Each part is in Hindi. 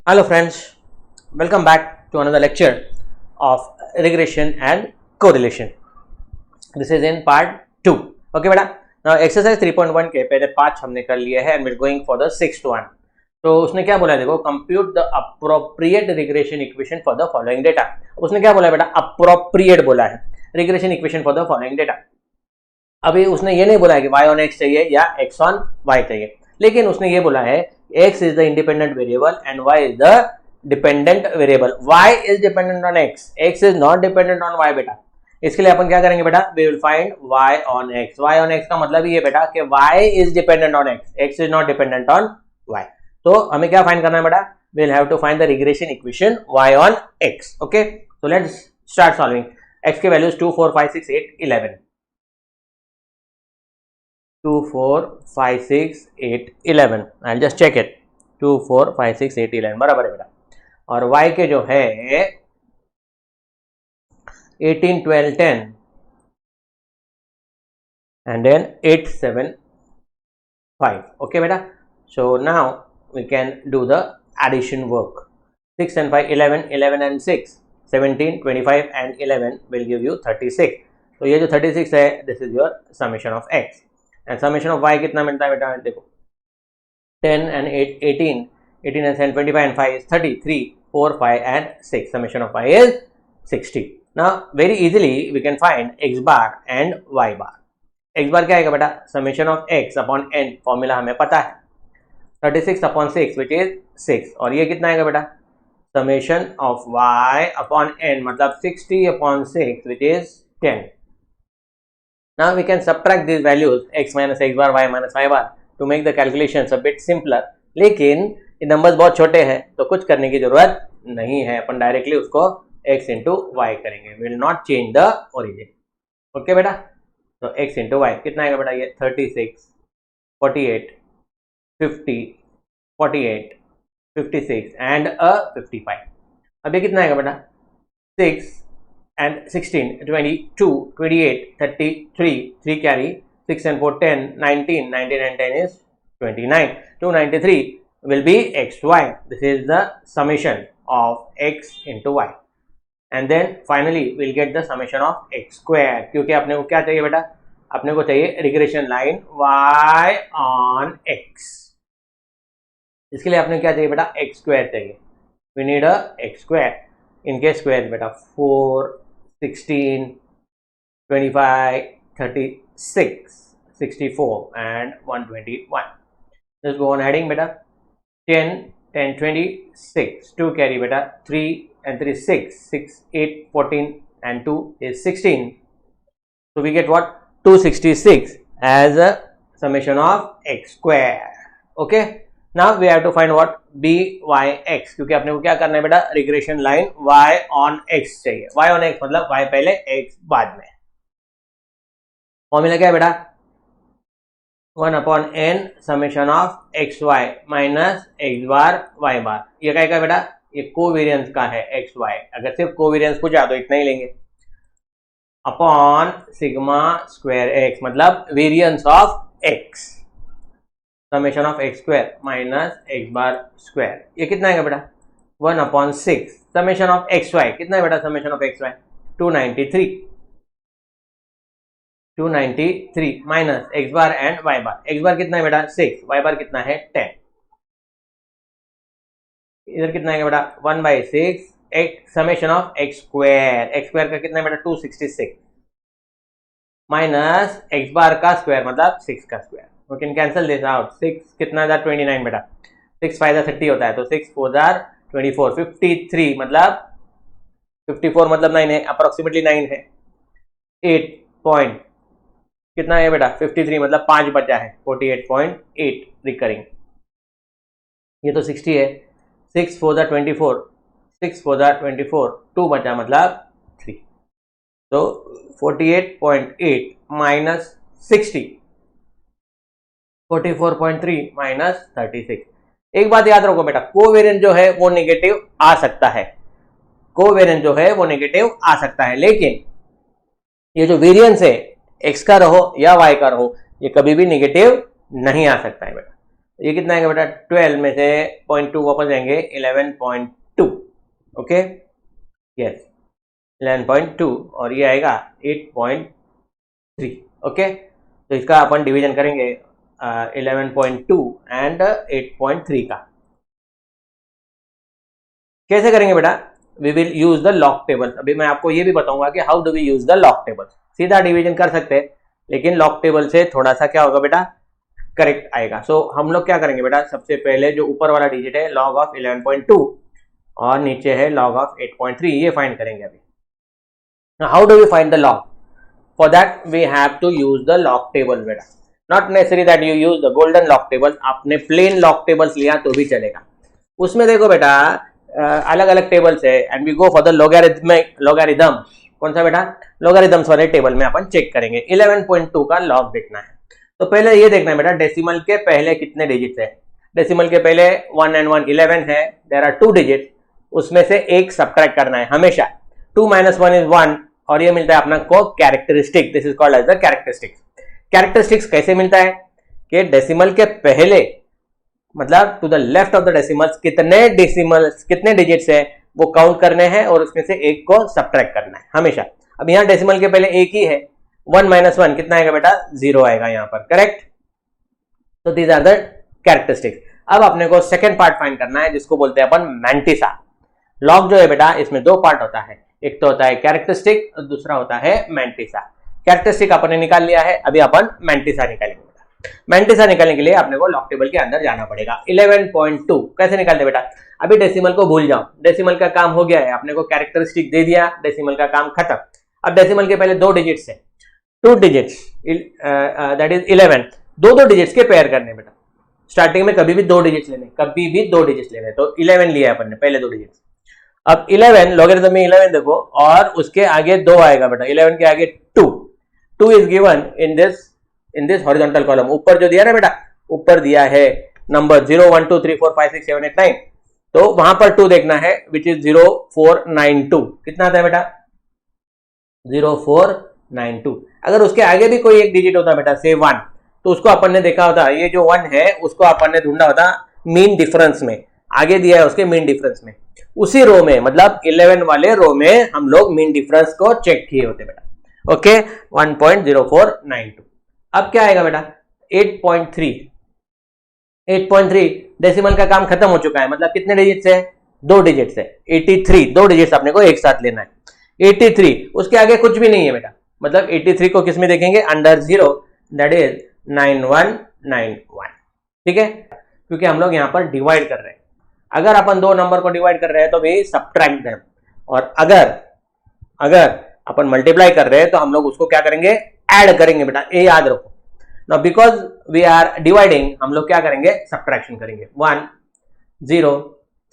Hello friends, welcome back to another lecture of regression and correlation. This is in part 2. Okay beta. Now exercise 3.1 के पहले 5 हमने कर लिए हैं and we're going for the 6th one. तो उसने क्या बोला है देखो, compute the appropriate regression equation for the following data. उसने क्या बोला है बेटा, appropriate बोला है regression equation for the following data. अभी उसने ये नहीं बोला है कि y on x चाहिए या x on y चाहिए, लेकिन उसने ये बोला है x is the independent variable and y is the dependent variable. y is dependent on x is not dependent on y बेटा. इसके लिए अपन क्या करेंगे बेटा, we will find y on x. y on x का मतलब ये बेटा कि y is dependent on x is not dependent on y. तो हमें क्या फाइंड करना है बेटा, we will have to find the regression equation y on x. Okay, so let's start solving. x के values 2, 4, 5, 6, 8, 11. 2, 4, 5, 6, 8, 11. I'll just check it. 2, 4, 5, 6, 8, 11 बराबर है बेटा. और y के जो है 18, 12, 10 and then 8, 7, 5. Okay बेटा. So now we can do the addition work. 6 and 5, 11, 11 and 6, 17, 25 and 11 will give you 36. तो ये जो 36 है, this is your summation of x. And summation of y कितना मिलता है बेटा, देखो 10 and 8, 18, 18 and 10, 25 and 5 is 30, 3, 4, 5 and 6. Summation of y is 60. Now very easily we can find x bar and y bar. x bar क्या आएगा बेटा, summation of x upon n, formula हमें पता है 36 upon 6 which is 6. और ये कितना आएगा बेटा, summation of y upon n मतलब 60 upon 6 which is 10. Now we can subtract these values x minus x bar, y minus y bar to make the calculations a bit simpler. लेकिन ये नंबर्स बहुत छोटे हैं तो कुछ करने की जरूरत नहीं है, अपन डायरेक्टली उसको x into y करेंगे. We will not change the origin. Okay बेटा. तो x into y कितना आएगा बेटा, ये 36, 48, 50, 48, 56 and a 55. अब ये कितना आएगा बेटा, 6 and 16, 22, 28, 33, 3 carry, 6 and 4, 10, 19, 19 and 10 is 29. 293 will be xy. This is the summation of x into y. And then finally we'll get the summation of x square. क्योंकि अपने को क्या चाहिए बेटा, अपने को चाहिए regression line y on x. इसके लिए अपने क्या चाहिए बेटा, x square चाहिए. We need a x square. इनके square बेटा 4, 16, 25, 36, 64 and 121. Let's go on adding beta. 10, 10, 20, 6, 2 carry beta, 3 and 3, 6, 6, 8, 14 and 2 is 16. So we get what, 266 as a summation of x square. Okay. Now we have to find what, byx, क्योंकि अपने को क्या करना है बेटा, regression line y on x चाहिए. y on x मतलब y पहले x बाद में. फॉर्मूला क्या है बेटा, 1 upon n summation of xy minus x bar y बार. ये क्या है बेटा, ये कोवेरियंस का है xy. अगर सिर्फ कोवेरियंस पूछा तो इतना ही लेंगे, अपॉन सिग्मा स्क्वायर x मतलब variance of x. Summation of x square minus x bar square. ये कितना आएगा बेटा, 1 अपॉन 6 समेशन ऑफ xy. कितना है बेटा summation of xy, 293. 293 minus x bar and y bar. x bar कितना है बेटा 6, y बार कितना है 10. इधर कितना आएगा बेटा 1/6 x summation of x square. x square का कितना है बेटा 266 माइनस x बार का स्क्वायर मतलब 6 का square. We can cancel this out. 6 कितना था 29 बेटा, 6 5 30 होता है तो 6 4 24, 53 मतलब 54 मतलब 9 है, अप्रोक्सीमेटली 9 है. 8 पॉइंट कितना है बेटा 53 मतलब 5 बचा है, 48.8 रिकरिंग. ये तो 60 है. 6 4 24, 6 4 24, 2 बचा मतलब 3. तो 48.8 माइनस 60, 44.3 माइनस 36. एक बात याद रखो बेटा, कोवेरिएंट जो है वो नेगेटिव आ सकता है. कोवेरिएंट जो है वो नेगेटिव आ सकता है, लेकिन ये जो वेरिएंस है x का रहो या y का रहो, ये कभी भी नेगेटिव नहीं आ सकता है बेटा. ये कितना आएगा बेटा 12 में से 0.2 वापस जाएंगे 11.2 ओके यस 11.2 और ये आएगा 8.3 ओके। तो इसका अपन डिवीजन करेंगे 11.2 एंड 8.3 का। कैसे करेंगे बेटा? We will use the log table. अभी मैं आपको ये भी बताऊंगा कि how do we use the log table. सीधा डिवीजन कर सकते हैं लेकिन लॉग टेबल से थोड़ा सा क्या होगा बेटा करेक्ट आएगा। सो हम लोग क्या करेंगे बेटा, सबसे पहले जो ऊपर वाला डिजिट है लॉग ऑफ 11.2 और नीचे है लॉग ऑफ 8.3, ये फाइंड करेंगे अभी। How do we find the log? For that we have to use the log table बेटा। Not necessary that you use the golden log table, आपने प्लेन लॉग टेबल्स लिया तो भी चलेगा। उसमें देखो बेटा अलग अलग टेबल्स है and we go for the logarithm. कौन सा बेटा? लोगैरिथम्स वाले टेबल में अपन चेक करेंगे। 11.2 का लॉग देखना है तो पहले ये देखना है बेटा डेसिमल के पहले कितने डिजिट्स है। डेसिमल के पहले 1 and 1 11 है, देयर आर 2 डिजिट, उसमें से एक सब्ट्रैक्ट करना है हमेशा। 2 - 1 is 1 और ये मिलता है अपना को characteristic. This is called as the characteristics. Characteristics कैसे मिलता है कि डेसिमल के पहले मतलब to the left of the decimals कितने डिजिट्स है वो काउंट करने हैं और उसमें से एक को सब्ट्रैक्ट करना है हमेशा। अब यहाँ डेसिमल के पहले एक ही है, 1 - 1 कितना आएगा बेटा 0 आएगा यहाँ पर, करेक्ट। तो दीज आर द कैरेक्टरिस्टिक्स। अब अपने को सेकंड पार्ट फाइंड करना है जिसको बोलते हैं अपन मैंटिसा। लॉग जो है बेटा इसमें दो पार्ट होता है, एक तो होता है कैरेक्टरिस्टिक और दूसरा होता है मैंटिसा। कैरेक्टरिस्टिक अपन ने निकाल लिया है, अभी अपन मैंटिसा निकालेंगे। मैंटिसा निकालने के लिए अपने को लॉग टेबल के अंदर जाना पड़ेगा। 11.2 कैसे निकालते बेटा? अभी डेसिमल को भूल जाओ, डेसिमल का काम हो गया है, अपने को कैरेक्टरिस्टिक दे दिया, डेसिमल का काम खत्म। अब डेसिमल के पहले 2 डिजिट्स है, 2 डिजिट्स दैट इज 11, दो डिजिट्स के पेयर करने बेटा। स्टार्टिंग में कभी भी 2 डिजिट्स लेने, कभी भी 2 डिजिट्स लेने। तो 11 लिया अपन ने पहले 2 डिजिट्स। अब 11 लॉगरिथम में 11 देखो और उसके आगे 2 आएगा बेटा, 11 के आगे 2 is given in this horizontal column. ऊपर जो दिया ना बेटा, ऊपर दिया है नंबर 0 1 2 3 4 5 6 7 8 9, तो वहां पर 2 देखना है विच इज 0492। कितना आता है बेटा 0492। अगर उसके आगे भी कोई एक डिजिट होता बेटा से 1, तो उसको अपन ने देखा होता, ये जो 1 है उसको अपन ने ढूंढा होता मीन डिफरेंस में, आगे दिया है उसके मीन डिफरेंस में, उसी रो में मतलब 11 वाले रो में हम लोग मीन डिफरेंस को चेक किए होते बेटा। ओके 1.0492। अब क्या आएगा बेटा 8.3 डेसिमल का काम खत्म हो चुका है, मतलब कितने डिजिट्स है 2 डिजिट्स है 83, 2 डिजिट्स अपने को एक साथ लेना है 83। उसके आगे कुछ भी नहीं है बेटा, मतलब 83 को किस में देखेंगे अंडर 0, दैट इज 9191। ठीक है, क्योंकि हम लोग यहाँ पर डिवाइड कर रहे हैं। अगर अपन 2 नंबर को डिवाइड कर रहे हैं तो भी सब्ट्रैक्ट देम, और अगर अपन मल्टीप्लाई कर रहे हैं तो हम लोग उसको क्या करेंगे ऐड करेंगे बेटा, ये याद रखो। Now because we are dividing हम लोग क्या करेंगे सब्ट्रैक्शन करेंगे। 1 0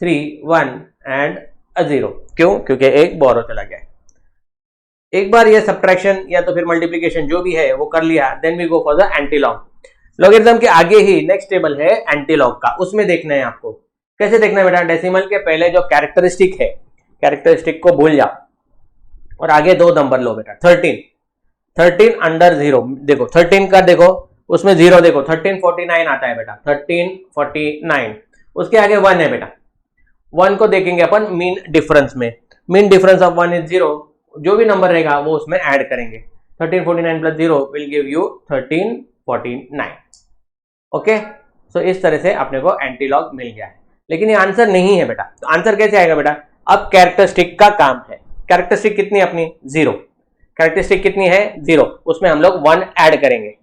3 1 एंड 0। क्यों? क्योंकि एक बोरो चला गया है। एक बार ये सब्ट्रैक्शन या तो फिर मल्टीप्लिकेशन जो भी है वो कर लिया, then we go for the antilog. Logarithm के आगे ही नेक्स्ट टेबल है एंटीलॉग का, उसमें देखना है आपको। कैसे देखना है बेटा? डेसिमल के पहले जो कैरेक्टरिस्टिक है, कैरेक्टरिस्टिक को भूल जाओ और आगे 2 नंबर लो बेटा। 13 अंडर 0 देखो, 13 का देखो उसमें 0 देखो, 1349 आता है बेटा, 1349। उसके आगे 1 है बेटा, 1 को देखेंगे अपन मीन डिफरेंस में, मीन डिफरेंस ऑफ 1 इज 0, जो भी नंबर रहेगा वो उसमें ऐड करेंगे। 1349 plus 0 will give you 1349। Okay, so इस तरह से अपने को एंटीलॉग मिल गया है। लेकिन ये आंसर नहीं है बेटा, तो आंसर कैसे आएगा बेटा? अब कैरेक्टरिस्टिक का काम है। कैरेक्टरिस्टिक कितनी अपनी 0, कैरेक्टरिस्टिक कितनी है 0, उसमें हम लोग 1 ऐड करेंगे।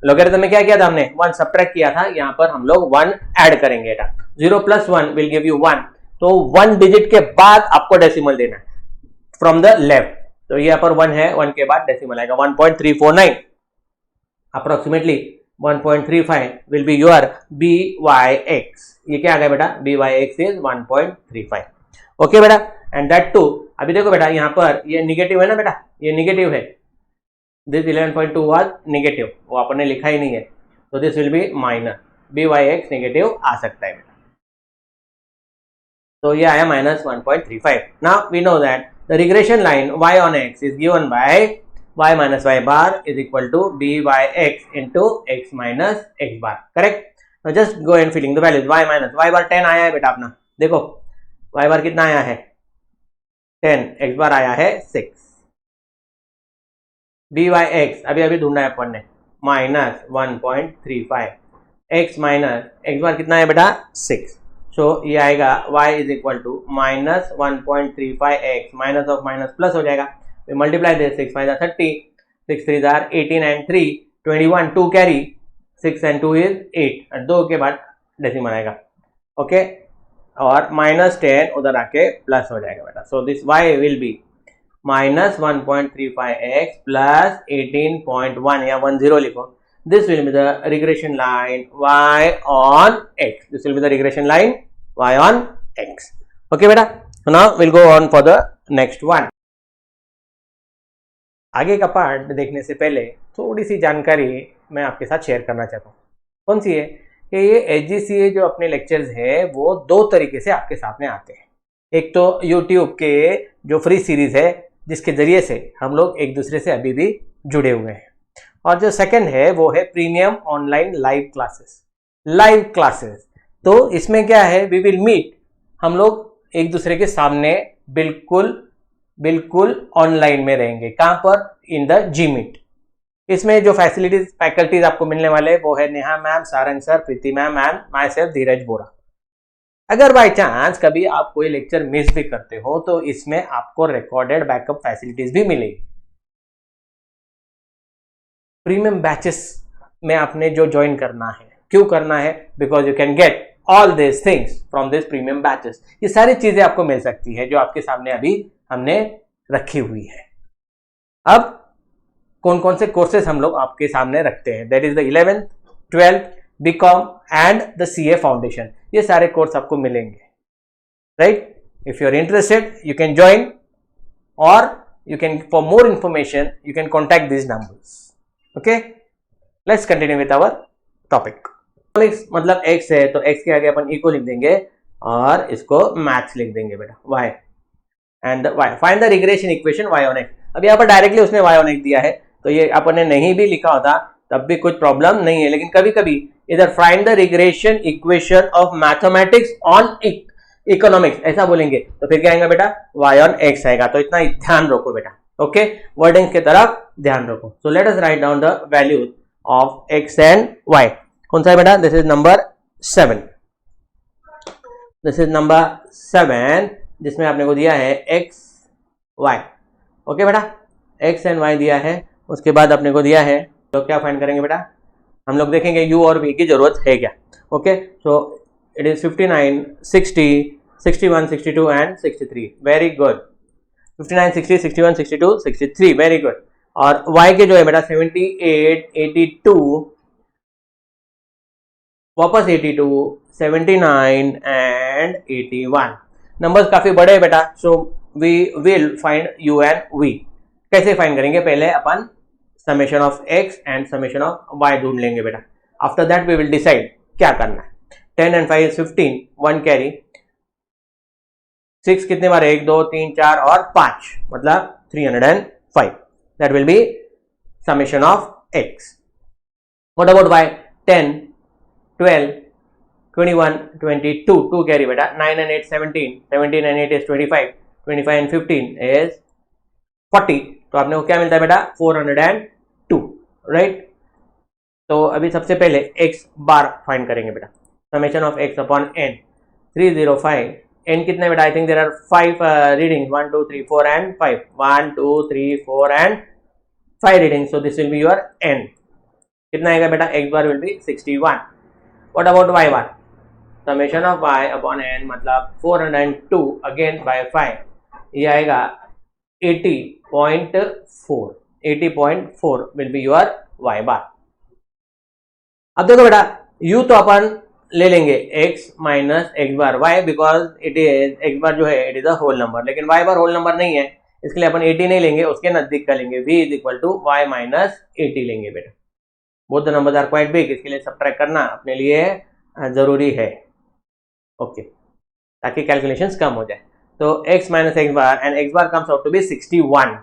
लॉगरिथम में क्या किया था हमने 1 सब्ट्रैक्ट किया था, यहाँ पर हम लोग 1 ऐड करेंगे बेटा। 0 + 1 विल गिव यू 1, तो 1 डिजिट के बाद आपको डेसिमल देना है फ्रॉम द लेफ्ट। तो यहाँ पर 1 है, 1 के बाद डेसिमल आएगा 1.349 approximately 1.35 will be your BYX। ये क्या आ गया बेटा BYX इज 1.35। ओके बेटा, एंड दैट टू अभी देखो बेटा यहाँ पर ये निगेटिव है ना बेटा, ये निगेटिव है, दिस 11.2 वाज निगेटिव, वो आपने लिखा ही नहीं है, तो this will be minus, BYX negative आ सकता है बेटा। तो ये आया -1.35। Now we know that the regression line y on x is given by y minus y bar is equal to BYX into x minus x bar, correct? Just go and filling the values y minus y bar 10 आया है बेटा अपना, देखो y बार कितना आया है 10, x बार आया है 6, dx अभी अभी ढूंढना है अपन ने minus 1.35, x minus x bar कितना है बेटा 6, सो ये आएगा y is equal to minus 1.35x minus of minus plus हो जाएगा, multiply this 6 5 30, 6 3 18 and 3 21, 2 carry 6 and 2 is 8 और 2 के बाद डेसिमल आएगा, ओके और माइनस 10 उधर आके प्लस हो जाएगा बेटा, so this y will be minus 1.35x plus 18.1 या 10 लिखो, this will be the regression line y on x, this will be the regression line y on x, okay बेटा. So now we'll go on for the next one. आगे का पार्ट देखने से पहले थोड़ी सी जानकारी मैं आपके साथ शेयर करना चाहता हूँ. कौन सी है कि ये HGCA जो अपने लेक्चर्स है वो दो तरीके से आपके सामने आते हैं. एक तो YouTube के जो फ्री सीरीज है जिसके जरिए से हम लोग एक दूसरे से अभी भी जुड़े हुए हैं, और जो सेकंड है वो है प्रीमियम ऑनलाइन लाइव क्लासेस. तो इसमें क्या है, वी विल मीट, हम लोग एक दूसरे के सामने बिल्कुल ऑनलाइन में रहेंगे. कहां पर, इन द Gmeet. इसमें जो फैसिलिटीज फैकल्टीज आपको मिलने वाले वो है Neha ma'am, Sarang sir, Preeti ma'am and myself Dheeraj Bora. अगर बाय चांस कभी आप कोई लेक्चर मिस भी करते हो तो इसमें आपको रिकॉर्डेड बैकअप फैसिलिटीज भी मिलेगी. प्रीमियम बैचेस में आपने जो ज्वाइन करना है, क्यों करना है, because you can get all this things from this premium batches. ये सारी चीजें आपको मिल सकती है जो आपके सामने अभी हमने रखी हुई है. अब कौन कौन से कोर्सेज हम लोग आपके सामने रखते हैं, that is the 11th 12th B Com and the CA foundation. ये सारे कोर्स आपको मिलेंगे, right. If you are interested you can join, और you can, for more information you can contact these numbers. Okay, let's continue with our topic. मतलब x है तो x के आगे अपन इक्वल लिख देंगे और इसको मैथ्स लिख देंगे बेटा, y and y. Find the regression equation y on x. अब यहाँ पर डायरेक्टली उसने y on x दिया है तो ये अपन ने नहीं भी लिखा होता तब भी कुछ प्रॉब्लम नहीं है, लेकिन कभी कभी इधर find the regression equation of mathematics on economics ऐसा बोलेंगे तो फिर क्या आएगा बेटा, y on x आएगा. तो इतना ध्यान रखो बेटा, ओके, वर्डिंग की तरफ ध्यान रखो. So let us write down the values of x and y. कौन सा है बेटा, this is number 7. This is number 7 जिसमें आपने को दिया है x y. ओके बेटा, x एंड y दिया है. उसके बाद अपने को दिया है तो क्या फाइंड करेंगे बेटा, हम लोग देखेंगे u और v की जरूरत है क्या. Okay, so it is 59 60 61 62 and 63. Very good. 59 60 61 62 63, very good. और y के जो है बेटा 78 82 वापस 82 79 एंड 81. नंबर्स काफी बड़े हैं बेटा. So we will find u and v. कैसे फाइंड करेंगे, पहले अपन summation of x and summation of y ढूंढ लेंगे बेटा. After that we will decide क्या करना है. 10 एंड 5 is 15, 1 कैरी. 6 कितने बार, 1 2 3 4 और 5 मतलब 305. That will be summation of x. What about y, 10 12 21 22, 2 carry बेटा. 9 and 8 17, 17 and 8 is 25, 25 and 15 is 40. तो आपने को क्या मिलता है बेटा, 402, राइट. तो अभी सबसे पहले x बार फाइंड करेंगे बेटा. Summation of x upon n 305. n कितने बेटा, I think there are 5 readings, 1 2 3 4 and 5, 1 2 3 4 and 5 readings. So this will be your n. कितना आएगा बेटा, x bar will be 61. What about y bar, summation of y upon n मतलब 402 अगेन बाय 5, ये आएगा 80.4. 80.4 will be your y bar. अब देखो बेटा, u तो अपन ले लेंगे x minus x bar y, because it is x bar जो है it is a whole number, लेकिन y बार होल नंबर नहीं है, इसके लिए अपन 80 नहीं लेंगे, उसके नजदीक का लेंगे. v is equal to y minus 80 लेंगे बेटा. Both the numbers are quite big, इसके लिए सब्ट्रैक्ट करना अपने लिए जरूरी है, ओके, ताकि कैलकुलेशंस कम हो जाए. तो x minus x bar and x bar comes out to be 61.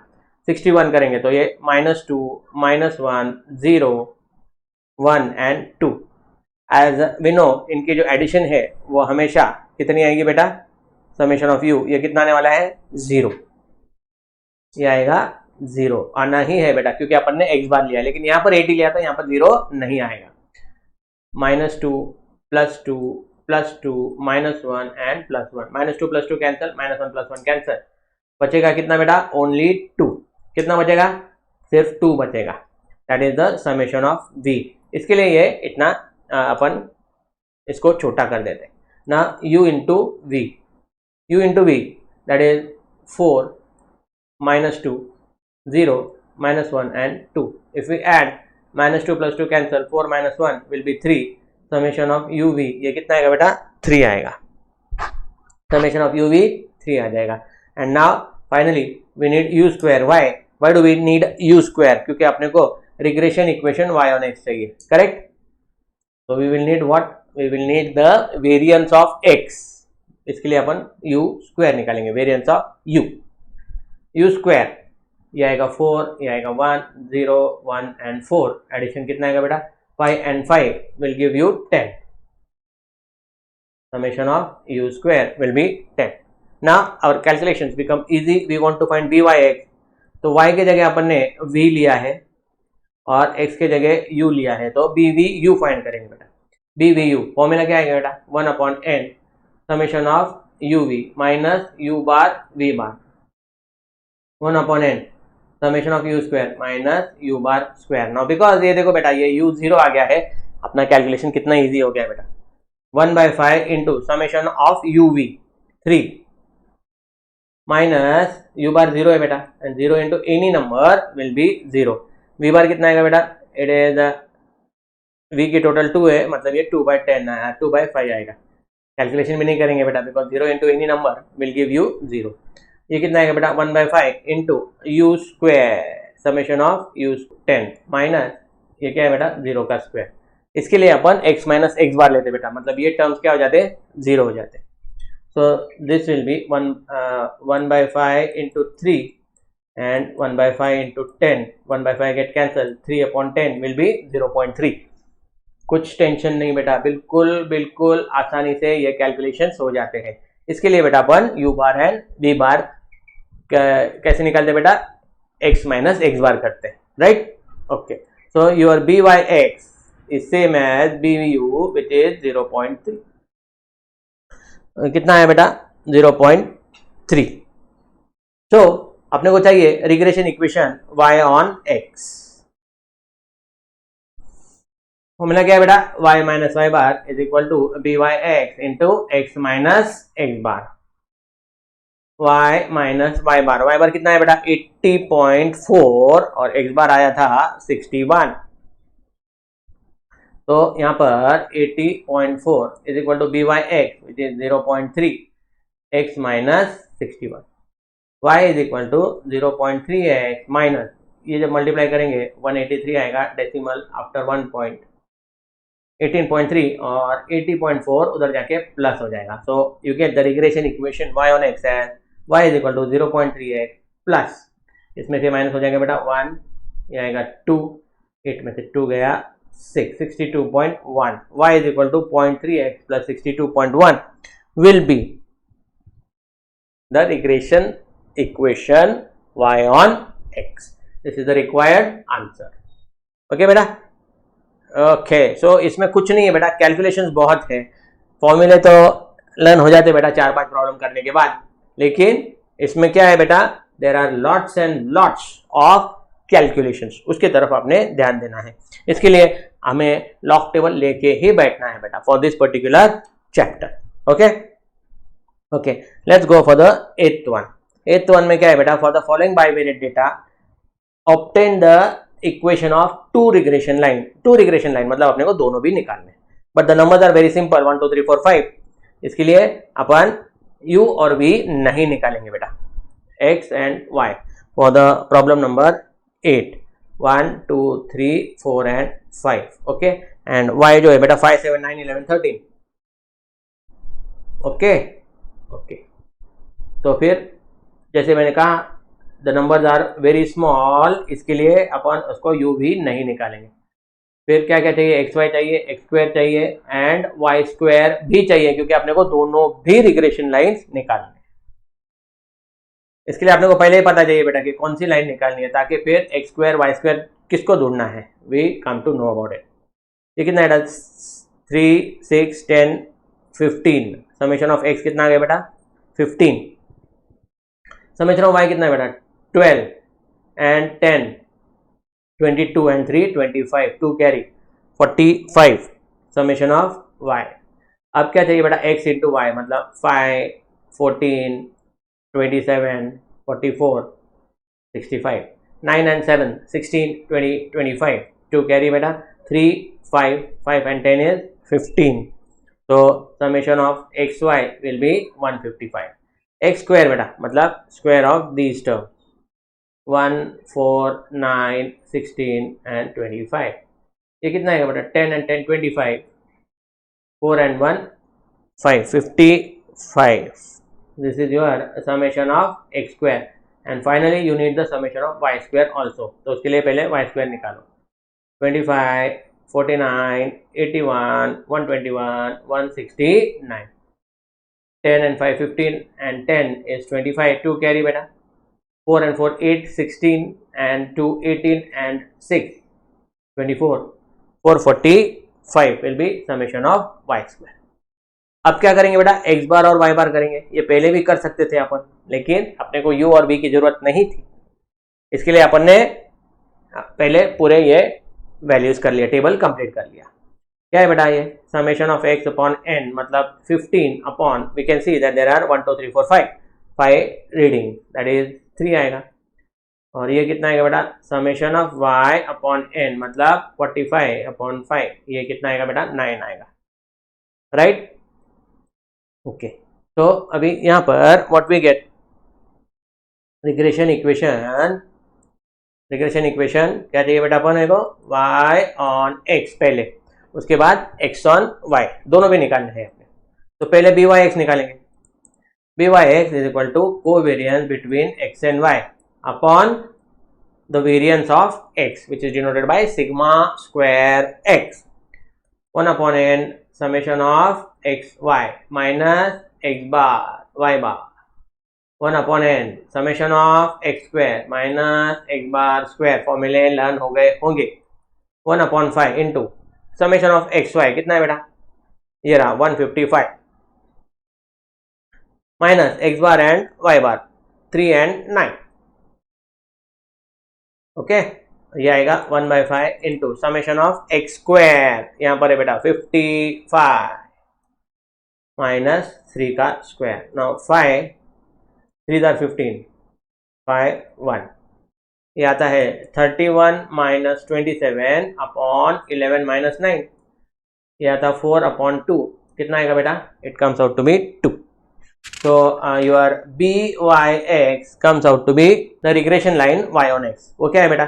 61 करेंगे तो ये -2 -1 0 1 एंड 2. एज वी नो इनकी जो एडिशन है वो हमेशा कितनी आएगी बेटा, समेशन ऑफ यू, ये कितना आने वाला है 0, ये आएगा 0 आना ही है बेटा, क्योंकि अपन ने x बार लिया, लेकिन यहाँ पर 80 लिया था, यहाँ पर 0 नहीं आएगा। -2 +2 +2 -1 एंड +1, -2 +2 कैंसिल, -1 +1 कैंसिल, बचेगा कितना बेटा, ओनली 2। कितना बचेगा, सिर्फ 2 बचेगा, that is the summation of v। इसके लिए ये इतना अपन इसको छोटा कर देते हैं ना, u into v, that is 4 -2 0 -1 and 2. If we add -2 +2 cancel, 4 -1 will be 3, summation of uv ये कितना आएगा बेटा, 3 आएगा, summation of uv 3 आ जाएगा। And now finally we need u square। why do we need u square, क्योंकि अपने को regression equation y on x चाहिए, correct. so we will need what, we will need the variance of x, इसके लिए अपन u square निकालेंगे, वेरिएंस ऑफ u स्क्वायर, ये आएगा 4, ये आएगा 1 0 1 and 4, एडिशन कितना आएगा बेटा, 5 and 5 will give you 10, summation of u square will be 10। now our calculations become easy, we want to find vyx, तो y के जगह अपन ने v लिया है और x के जगह u लिया है, तो bvu फाइंड करेंगे बेटा। bvu फॉर्मूला क्या आएगा बेटा, 1/n summation of uv minus u bar v bar, 1/n summation of u square minus u bar square. Now because ये देखो बेटा ये u 0 आ गया है, अपना कैलकुलेशन कितना इजी हो गया बेटा, 1/5 into summation of uv 3 minus u बार 0 है बेटा, and 0 into any number will be 0। v बार कितना आएगा बेटा, इट इज v की टोटल 2 है, मतलब ये 2/10 आया, 2/5 आएगा, कैलकुलेशन भी नहीं करेंगे बेटा, because 0 into any number will give you 0। ये कितना आएगा बेटा, 1/5 into you square summation of you 10 minus ये क्या है बेटा, 0 का स्क्वायर। इसके लिए अपन x माइनस एक्स बार लेते बेटा, मतलब ये टर्म्स क्या हो जाते, 0 हो जाते। सो this will B 1/5 into 3 and 1/5 into 10, 1/5 get cancel, 3/10 will be 0.3। कुछ टेंशन नहीं बेटा, बिल्कुल आसानी से ये कैलकुलेशन हो जाते हैं। इसके लिए बेटा अपन u bar and v bar कैसे निकालते बेटा, x माइनस एक्स बार करते हैं, right. Okay, so your byx is same as bvu which is 0.3। कितना है बेटा, 0.3। तो अपने को चाहिए regression equation y on x। Formula क्या है बेटा, y minus y bar is equal to byx into x minus x bar, y minus y bar कितना है बेटा 80.4 और x बार आया था 61, तो यहाँ पर 80.4 is equal to byx which is 0.3 x minus 61, y is equal to 0.3x minus, ये जब मल्टीप्लाई करेंगे 183 आएगा, डेसिमल आफ्टर 1 पॉइंट 18.3 और 80.4 उधर जाके प्लस हो जाएगा। So you get the regression equation y on x as y is equal to 0.3x plus, इसमें से माइनस हो जाएगा बेटा 1, ये आएगा 2, 8 में से 2 गया 6, 62.1, y is equal to 0.3x plus 62.1 will be the regression equation y on x। This is the required answer. Okay बेटा, ओके सो इसमें कुछ नहीं है बेटा, कैलकुलेशंस बहुत है, फॉर्मूले तो लर्न हो जाते बेटा 4-5 प्रॉब्लम करने के बाद, लेकिन इसमें क्या है बेटा, there are lots and lots of calculations, उसके तरफ आपने ध्यान देना है। इसके लिए हमें लॉग टेबल लेके ही बैठना है बेटा for this particular chapter. Okay okay, let's go for the 8th one. 8th one में क्या है बेटा, for the following bivariate data obtain the equation of two regression line. Two regression line मतलब अपने को दोनों भी निकालने, but the numbers are very simple 1 2 3 4 5। इसके लिए अपन u और v नहीं निकालेंगे बेटा, x and y for the problem number 8 1 2 3 4 and 5। Okay, and y जो है बेटा 5 7 9 11 13। ओके ओके, तो फिर जैसे मैंने कहा the numbers are very small, इसके लिए अपन उसको u भी नहीं निकालेंगे। फिर क्या क्या चाहिए, एक्स वाई चाहिए, एक्स स्क्वायर चाहिए एंड वाई स्क्वायर भी चाहिए, क्योंकि अपने को दोनों भी रिग्रेशन लाइंस निकालनी है। इसके लिए आपने को पहले ही पता चाहिए बेटा कि कौन सी लाइन निकालनी है, ताकि फिर एक्स स्क्वायर वाई स्क्वायर किसको ढूंढना है, we come to know about it. ये कितना है, 3 6 10 15, समेशन ऑफ एक्स कितना आ गया बेटा 15, समेशन ऑफ वाई कितना है बेटा 12 and 10 22 and 3 25, 2 carry 45, summation of y. अब क्या चाहिए बेटा x इंटू वाई, मतलब 5 14 27 44 65, 9 and 7 16 20 25, 2 carry बेटा 3 5 5 and 10 is 15, so summation of xy will be 155। x square बेटा मतलब square of these terms 1 4 9 16 and 25, ये कितना है बेटा 10 and 10 25, 4 and 1 5 55, this is your summation of x square and finally you need the summation of y square also, तो उसके लिए पहले y square निकालो, 25 49 81 121 169, 10 and 5 15 and 10 is 25, 2 carry बेटा 4 and 4 8 16 and 2 18 and 6 24, 445 will be summation of y square। अब क्या करेंगे बेटा x बार और y बार करेंगे, ये पहले भी कर सकते थे अपन, लेकिन अपने को u और v की जरूरत नहीं थी, इसके लिए अपन ने पहले पूरे ये वैल्यूज कर लिया, टेबल कंप्लीट कर लिया। क्या है बेटा ये summation of x upon n, मतलब 15 upon, we can see that there are 1 2 3 4 5 reading, that is 3 आएगा, और ये कितना आएगा बेटा summation of y upon n, मतलब 45 अपॉन 5, ये कितना आएगा बेटा 9 आएगा, राइट। ओके, तो अभी यहाँ पर what we get, regression equation क्या चाहिए बेटा अपन को y ऑन x पहले, उसके बाद x ऑन y, दोनों भी निकालने हैं अपने, तो पहले by x निकालेंगे, by x is equal to covariance between x and y upon the variance of x which is denoted by sigma square x, 1 upon n summation of x y minus x bar y bar, 1 upon n summation of x square minus x bar square, फॉर्मूले लर्न हो गए होंगे, 1 upon 5 into summation of x y कितना है बेटा ये रहा 155 minus x bar and y bar 3 and 9, okay ये आएगा 1/5 into summation of x square, यहाँ पर है बेटा 55 माइनस 3 का स्क्वायर, नाउ 5 3 15 5 1, ये आता है 31 माइनस 27 अपॉन 11 माइनस 9, ये आता 4 अपॉन 2, कितना आएगा बेटा it comes out to be 2, so your byx comes out to be the regression line y on x, वो क्या है बेटा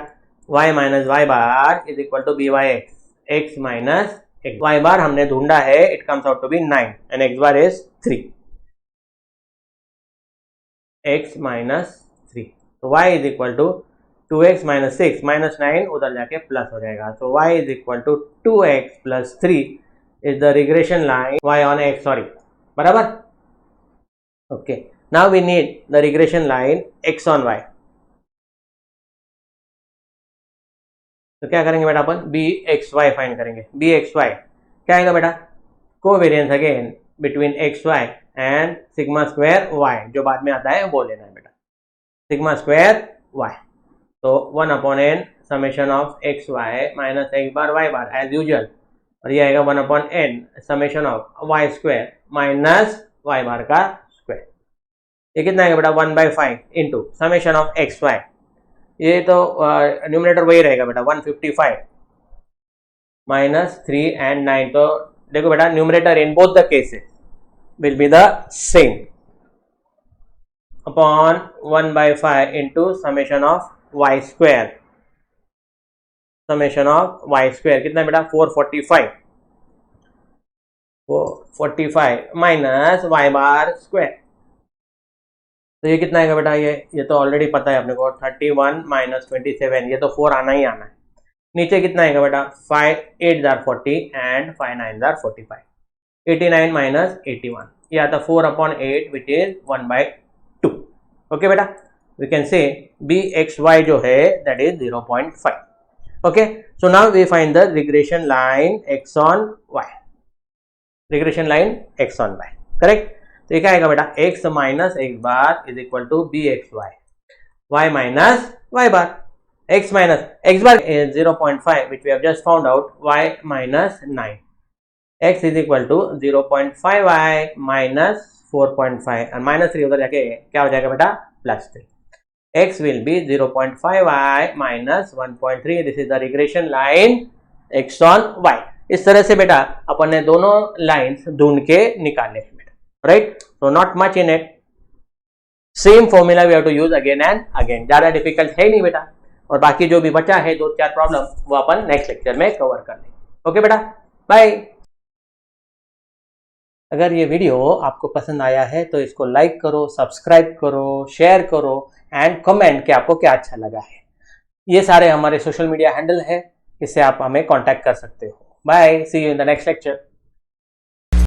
y minus y bar is equal to byx, x minus x, y bar हमने ढूंढा है, it comes out to be 9 and x bar is 3, x minus 3, तो y is equal to 2x minus 6 minus 9 उधर जाके प्लस हो जाएगा, so y is equal to 2x plus 3 is the regression line y on x, sorry बराबर। Okay, now we need the regression line x on y, तो क्या करेंगे बेटा अपन bxy फाइंड करेंगे, bxy क्या आएगा बेटा covariance again between xy and sigma square y, जो बाद में आता है वो लेना है बेटा सिग्मा स्क्वायर y, तो 1 upon n summation of x y minus x bar y bar as usual, और ये आएगा 1 upon n summation of y square minus y bar का स्क्वायर, ये कितना आएगा बेटा 1/5 into summation of x y, ये तो न्यूमरेटर वही रहेगा बेटा 155 माइनस 3 एंड 9, तो देखो बेटा numerator in both the cases will be the same upon 1/5 into summation of y square, summation of y square कितना बेटा 445 माइनस वाई बार स्क्वायर, तो ये कितना आएगा बेटा ये तो ऑलरेडी पता है अपने को 31 माइनस 27, ये तो 4 आना ही आना है, नीचे कितना आएगा बेटा 5 8 आर 40 एंड 5 9 आर 45, 89 माइनस 81, ये आता 4/8 विच इज 1/2। ओके बेटा, वी कैन से bxy जो है that is 0.5। Okay, so now we find the regression line x on y, regression line x on y, correct. तो ये क्या आएगा बेटा x minus x bar is equal to bxy, y minus y bar, x minus x bar is 0.5 which we have just found out, y minus 9, x is equal to 0.5y minus 4.5 और माइनस 3 उधर जाके क्या हो जाएगा बेटा +3, x will be 0.5y minus 1.3, this is the regression line x on y। इस तरह से बेटा अपन ने दोनों लाइंस ढूंढ के निकाले बेटा, right. So not much in it, same formula we have to use again and again, ज्यादा डिफिकल्ट है नहीं बेटा। और बाकी जो भी बचा है 2-4 प्रॉब्लम वो अपन नेक्स्ट लेक्चर में कवर कर लेंगे। ओके बेटा, बाय। अगर ये वीडियो आपको पसंद आया है तो इसको लाइक करो, सब्सक्राइब करो, शेयर करो एंड कमेंट कि आपको क्या अच्छा लगा है। ये सारे हमारे सोशल मीडिया हैंडल है, इससे आप हमें कांटेक्ट कर सकते हो। Bye, see you in the next lecture.